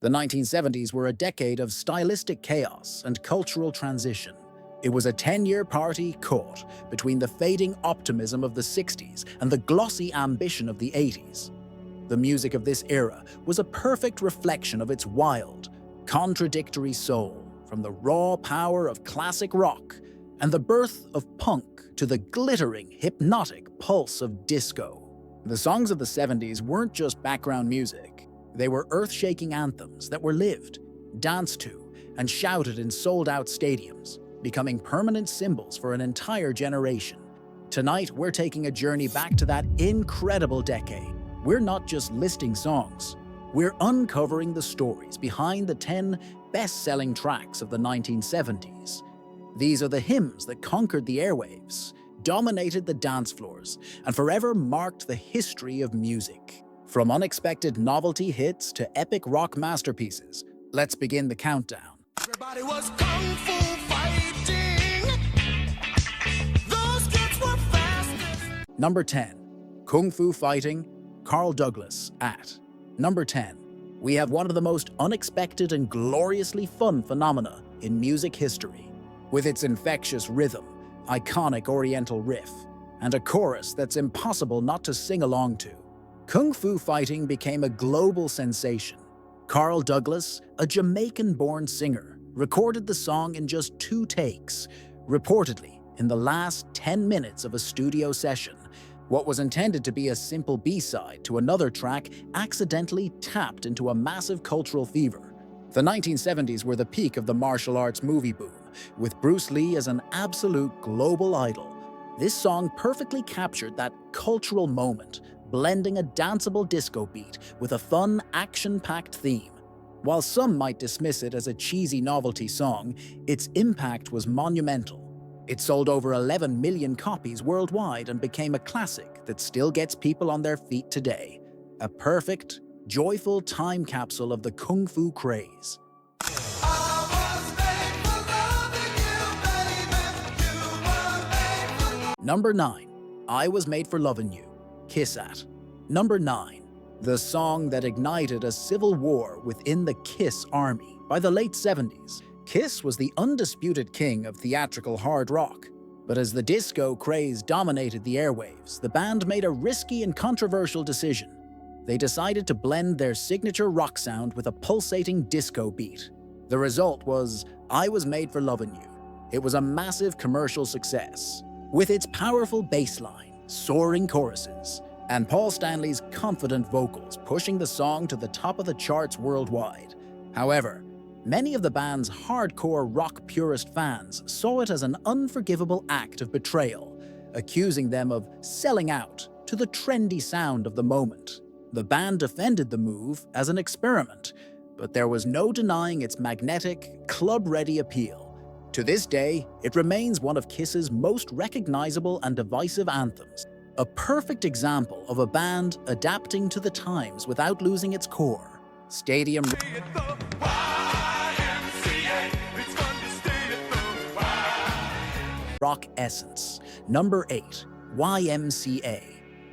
The 1970s were a decade of stylistic chaos and cultural transition. It was a 10-year party caught between the fading optimism of the 60s and the glossy ambition of the 80s. The music of this era was a perfect reflection of its wild, contradictory soul, from the raw power of classic rock and the birth of punk to the glittering, hypnotic pulse of disco. The songs of the 70s weren't just background music. They were earth-shaking anthems that were lived, danced to, and shouted in sold-out stadiums, becoming permanent symbols for an entire generation. Tonight, we're taking a journey back to that incredible decade. We're not just listing songs. We're uncovering the stories behind the 10 best-selling tracks of the 1970s. These are the hymns that conquered the airwaves, dominated the dance floors, and forever marked the history of music. From unexpected novelty hits to epic rock masterpieces, let's begin the countdown. Everybody was kung fu fighting. Those kids were fast. Number 10. Kung Fu Fighting, Carl Douglas at. Number 10. We have one of the most unexpected and gloriously fun phenomena in music history. With its infectious rhythm, iconic oriental riff, and a chorus that's impossible not to sing along to, Kung Fu Fighting became a global sensation. Carl Douglas, a Jamaican-born singer, recorded the song in just 2 takes, reportedly in the last 10 minutes of a studio session. What was intended to be a simple B-side to another track accidentally tapped into a massive cultural fever. The 1970s were the peak of the martial arts movie boom, with Bruce Lee as an absolute global idol. This song perfectly captured that cultural moment, blending a danceable disco beat with a fun, action-packed theme. While some might dismiss it as a cheesy novelty song, its impact was monumental. It sold over 11 million copies worldwide and became a classic that still gets people on their feet today. A perfect, joyful time capsule of the Kung Fu craze. Number 9. I Was Made for Lovin You, Kiss at. Number 9. The song that ignited a civil war within the Kiss army. By the late 70s, Kiss was the undisputed king of theatrical hard rock. But as the disco craze dominated the airwaves, the band made a risky and controversial decision. They decided to blend their signature rock sound with a pulsating disco beat. The result was I Was Made for Lovin' You. It was a massive commercial success, with its powerful bass line, soaring choruses, and Paul Stanley's confident vocals pushing the song to the top of the charts worldwide. However, many of the band's hardcore rock purist fans saw it as an unforgivable act of betrayal, accusing them of selling out to the trendy sound of the moment. The band defended the move as an experiment, but there was no denying its magnetic, club-ready appeal. To this day, it remains one of Kiss's most recognizable and divisive anthems, a perfect example of a band adapting to the times without losing its core. Stadium rock essence. Number 8. Y.M.C.A.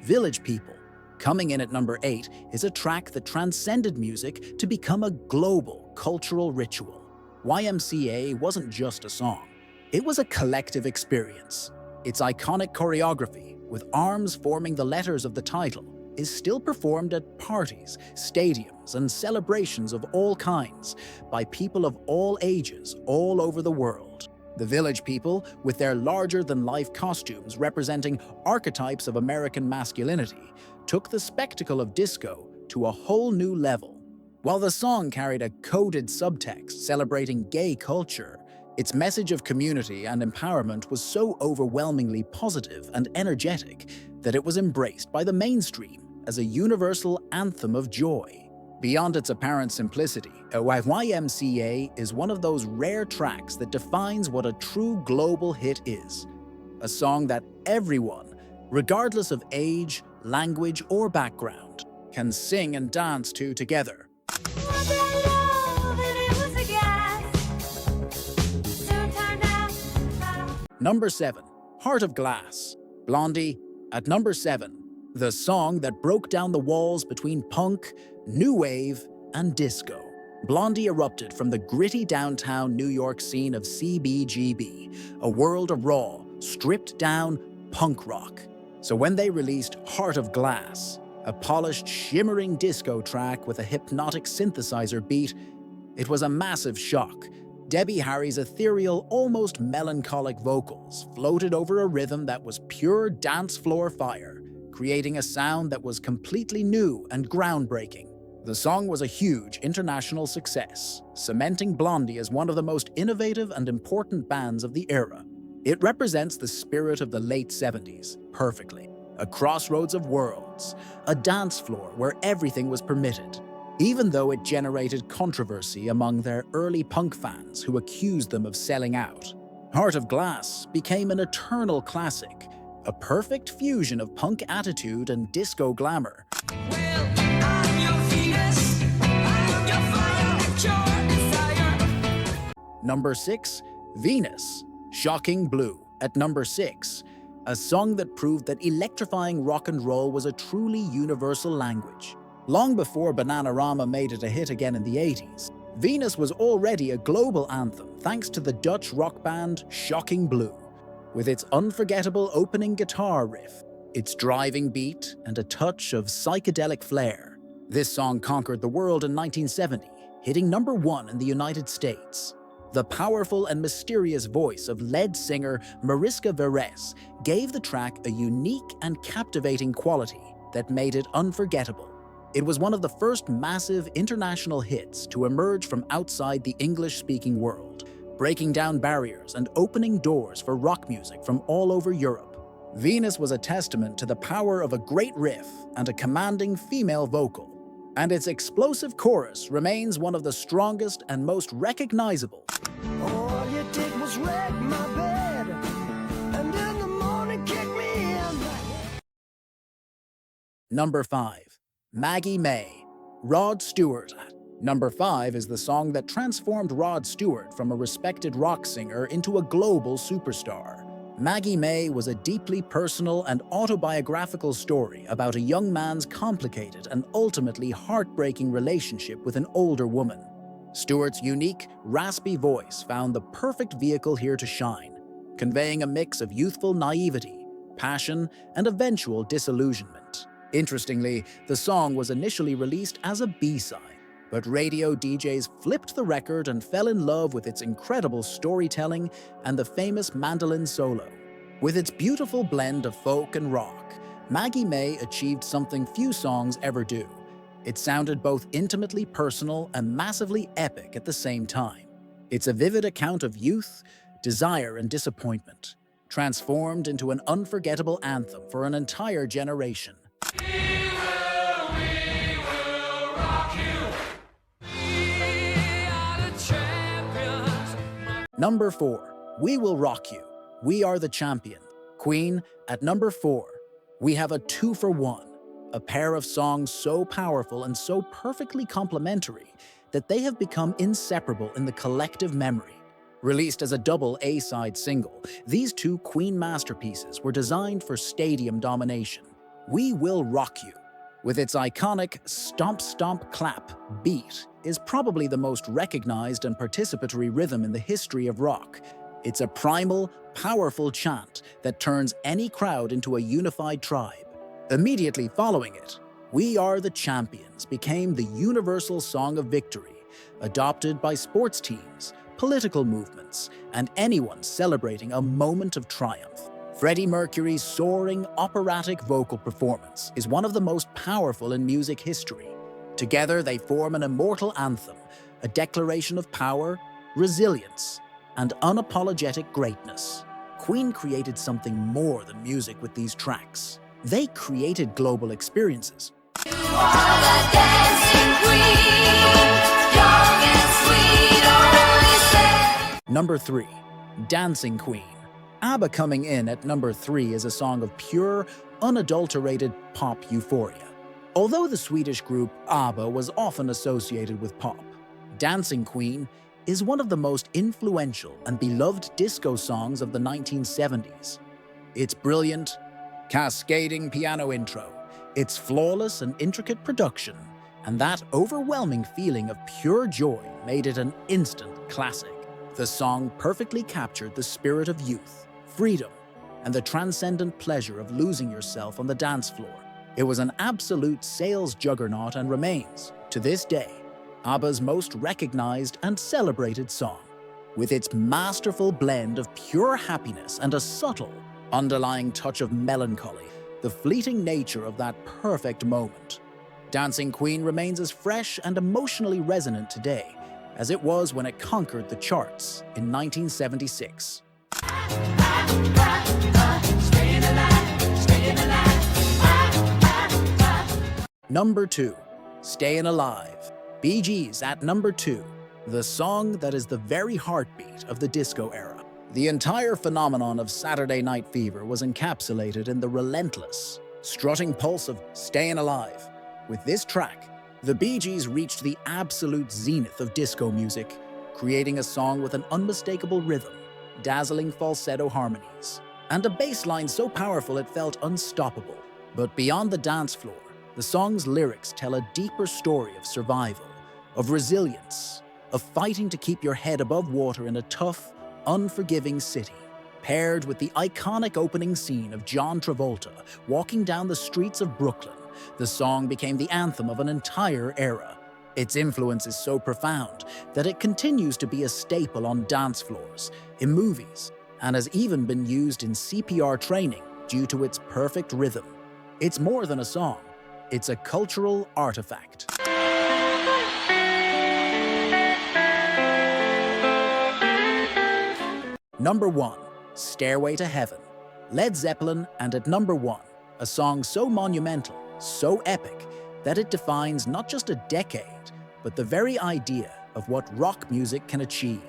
Village People. Coming in at number 8 is a track that transcended music to become a global cultural ritual. Y.M.C.A. wasn't just a song. It was a collective experience. Its iconic choreography, with arms forming the letters of the title, is still performed at parties, stadiums, and celebrations of all kinds by people of all ages all over the world. The Village People, with their larger-than-life costumes representing archetypes of American masculinity, took the spectacle of disco to a whole new level. While the song carried a coded subtext celebrating gay culture, its message of community and empowerment was so overwhelmingly positive and energetic that it was embraced by the mainstream as a universal anthem of joy. Beyond its apparent simplicity, Y.M.C.A. is one of those rare tracks that defines what a true global hit is. A song that everyone, regardless of age, language, or background, can sing and dance to together. Number 7. Heart of Glass, Blondie. At number 7, the song that broke down the walls between punk, new wave, and disco. Blondie erupted from the gritty downtown New York scene of CBGB, a world of raw, stripped-down punk rock. So when they released Heart of Glass, a polished, shimmering disco track with a hypnotic synthesizer beat, it was a massive shock. Debbie Harry's ethereal, almost melancholic vocals floated over a rhythm that was pure dance floor fire, creating a sound that was completely new and groundbreaking. The song was a huge international success, cementing Blondie as one of the most innovative and important bands of the era. It represents the spirit of the late 70s perfectly. A crossroads of worlds, a dance floor where everything was permitted, even though it generated controversy among their early punk fans who accused them of selling out. Heart of Glass became an eternal classic, a perfect fusion of punk attitude and disco glamour. Well, I'm your Venus, I'm your fire, your desire. Number 6, Venus, Shocking Blue. At number 6, a song that proved that electrifying rock and roll was a truly universal language. Long before Bananarama made it a hit again in the 80s, Venus was already a global anthem thanks to the Dutch rock band Shocking Blue. With its unforgettable opening guitar riff, its driving beat, and a touch of psychedelic flair, this song conquered the world in 1970, hitting number 1 in the United States. The powerful and mysterious voice of lead singer Mariska Veres gave the track a unique and captivating quality that made it unforgettable. It was one of the first massive international hits to emerge from outside the English-speaking world, breaking down barriers and opening doors for rock music from all over Europe. Venus was a testament to the power of a great riff and a commanding female vocal, and its explosive chorus remains one of the strongest and most recognizable. All you did was wreck my bed, and in the morning kick me in. Number 5, Maggie May, Rod Stewart. Number 5 is the song that transformed Rod Stewart from a respected rock singer into a global superstar. Maggie May was a deeply personal and autobiographical story about a young man's complicated and ultimately heartbreaking relationship with an older woman. Stewart's unique, raspy voice found the perfect vehicle here to shine, conveying a mix of youthful naivety, passion, and eventual disillusionment. Interestingly, the song was initially released as a B-side, but radio DJs flipped the record and fell in love with its incredible storytelling and the famous mandolin solo. With its beautiful blend of folk and rock, Maggie May achieved something few songs ever do. It sounded both intimately personal and massively epic at the same time. It's a vivid account of youth, desire, and disappointment, transformed into an unforgettable anthem for an entire generation. Number 4, We Will Rock You, We Are the Champion. Queen at number 4. We have a 2-for-1, a pair of songs so powerful and so perfectly complementary that they have become inseparable in the collective memory. Released as a double A-side single, these two Queen masterpieces were designed for stadium domination. We Will Rock You, with its iconic stomp stomp clap beat, is probably the most recognized and participatory rhythm in the history of rock. It's a primal, powerful chant that turns any crowd into a unified tribe. Immediately following it, We Are the Champions became the universal song of victory, adopted by sports teams, political movements, and anyone celebrating a moment of triumph. Freddie Mercury's soaring, operatic vocal performance is one of the most powerful in music history. Together, they form an immortal anthem, a declaration of power, resilience, and unapologetic greatness. Queen created something more than music with these tracks. They created global experiences. You are the dancing queen, young and sweet, always say. Number 3, Dancing Queen. ABBA coming in at number 3 is a song of pure, unadulterated pop euphoria. Although the Swedish group ABBA was often associated with pop, Dancing Queen is one of the most influential and beloved disco songs of the 1970s. Its brilliant, cascading piano intro, its flawless and intricate production, and that overwhelming feeling of pure joy made it an instant classic. The song perfectly captured the spirit of youth, freedom, and the transcendent pleasure of losing yourself on the dance floor. It was an absolute sales juggernaut and remains, to this day, ABBA's most recognized and celebrated song. With its masterful blend of pure happiness and a subtle, underlying touch of melancholy, the fleeting nature of that perfect moment. Dancing Queen remains as fresh and emotionally resonant today as it was when it conquered the charts in 1976. Number 2. Stayin Alive. Bee Gees at number 2. The song that is the very heartbeat of the disco era. The entire phenomenon of Saturday Night Fever was encapsulated in the relentless, strutting pulse of Stayin Alive. With this track, the Bee Gees reached the absolute zenith of disco music, creating a song with an unmistakable rhythm, dazzling falsetto harmonies, and a bass line so powerful it felt unstoppable. But beyond the dance floor, the song's lyrics tell a deeper story of survival, of resilience, of fighting to keep your head above water in a tough, unforgiving city. Paired with the iconic opening scene of John Travolta walking down the streets of Brooklyn, the song became the anthem of an entire era. Its influence is so profound that it continues to be a staple on dance floors, in movies, and has even been used in CPR training due to its perfect rhythm. It's more than a song, it's a cultural artifact. Number 1. Stairway to Heaven. Led Zeppelin, and at number 1, a song so monumental, so epic, that it defines not just a decade, but the very idea of what rock music can achieve.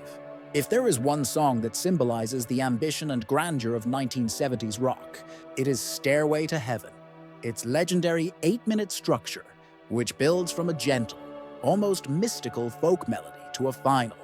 If there is one song that symbolizes the ambition and grandeur of 1970s rock, it is Stairway to Heaven. Its legendary 8-minute structure, which builds from a gentle, almost mystical folk melody to a final,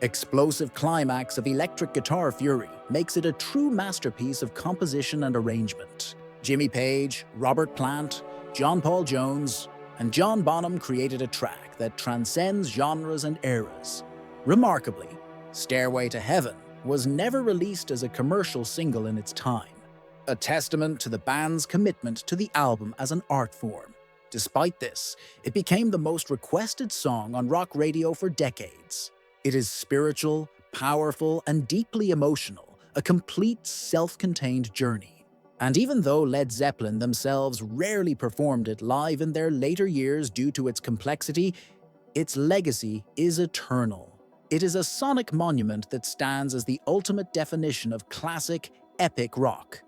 explosive climax of electric guitar fury, makes it a true masterpiece of composition and arrangement. Jimmy Page, Robert Plant, John Paul Jones, and John Bonham created a track that transcends genres and eras. Remarkably, Stairway to Heaven was never released as a commercial single in its time, a testament to the band's commitment to the album as an art form. Despite this, it became the most requested song on rock radio for decades. It is spiritual, powerful, and deeply emotional, a complete self-contained journey. And even though Led Zeppelin themselves rarely performed it live in their later years due to its complexity, its legacy is eternal. It is a sonic monument that stands as the ultimate definition of classic, epic rock.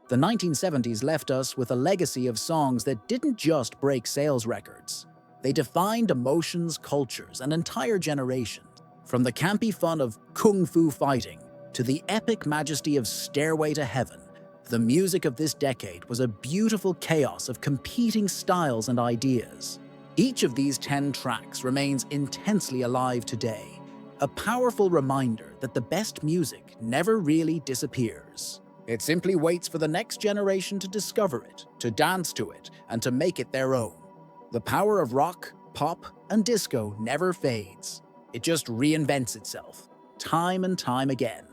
The 1970s left us with a legacy of songs that didn't just break sales records. They defined emotions, cultures, and entire generations. From the campy fun of kung fu fighting to the epic majesty of Stairway to Heaven, the music of this decade was a beautiful chaos of competing styles and ideas. Each of these 10 tracks remains intensely alive today, a powerful reminder that the best music never really disappears. It simply waits for the next generation to discover it, to dance to it, and to make it their own. The power of rock, pop, and disco never fades. It just reinvents itself, time and time again.